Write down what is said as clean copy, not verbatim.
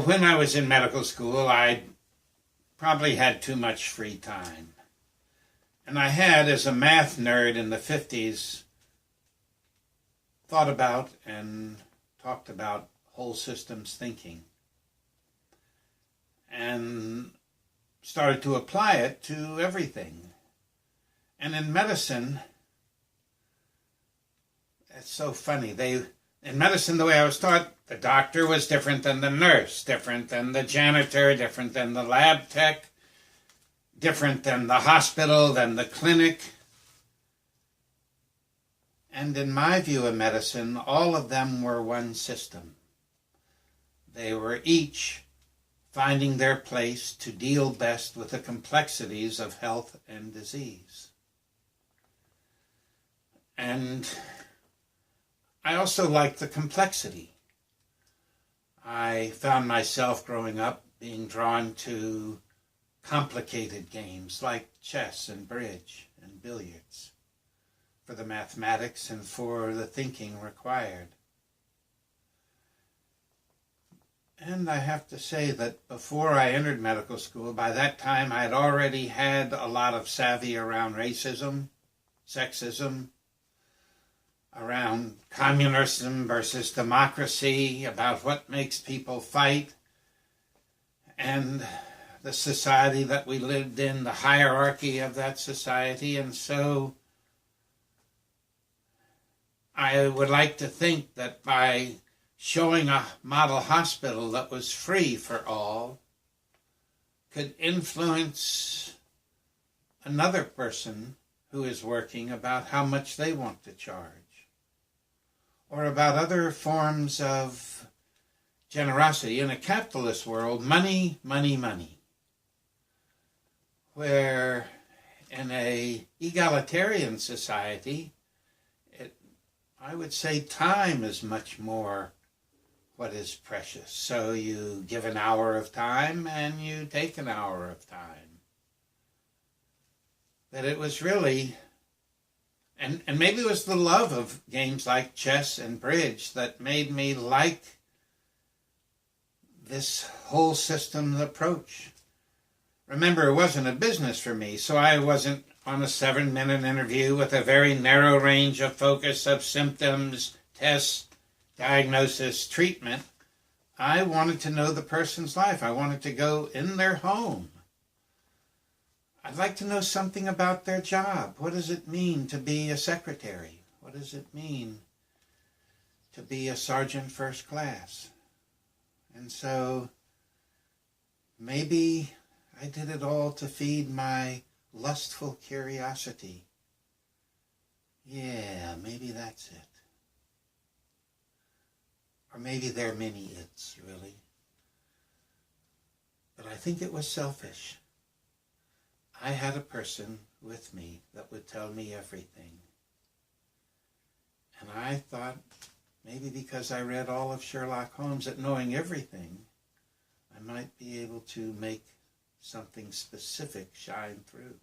when I was in medical school, I probably had too much free time. And I had, as a math nerd in the 50s, thought about and talked about whole systems thinking. And started to apply it to everything. And in medicine, it's so funny. In medicine, the way I was taught, the doctor was different than the nurse, different than the janitor, different than the lab tech, different than the hospital, than the clinic. And in my view of medicine, all of them were one system. They were each finding their place to deal best with the complexities of health and disease. And I also liked the complexity. I found myself growing up being drawn to complicated games like chess and bridge and billiards for the mathematics and for the thinking required. And I have to say that before I entered medical school, by that time I had already had a lot of savvy around racism, sexism, around communism versus democracy, about what makes people fight, and the society that we lived in, the hierarchy of that society. And so I would like to think that by showing a model hospital that was free for all could influence another person who is working about how much they want to charge, or about other forms of generosity. In a capitalist world, money, money, money. Where in a egalitarian society, I would say time is much more what is precious. So you give an hour of time and you take an hour of time. That it was really, and maybe it was the love of games like chess and bridge that made me like this whole system approach. Remember, it wasn't a business for me, so I wasn't on a 7-minute interview with a very narrow range of focus of symptoms, tests, diagnosis, treatment. I wanted to know the person's life. I wanted to go in their home. I'd like to know something about their job. What does it mean to be a secretary? What does it mean to be a sergeant first class? And so maybe I did it all to feed my lustful curiosity. Yeah, maybe that's it. Or maybe there are many it's, really. But I think it was selfish. I had a person with me that would tell me everything. And I thought, maybe because I read all of Sherlock Holmes, that knowing everything, I might be able to make something specific shine through.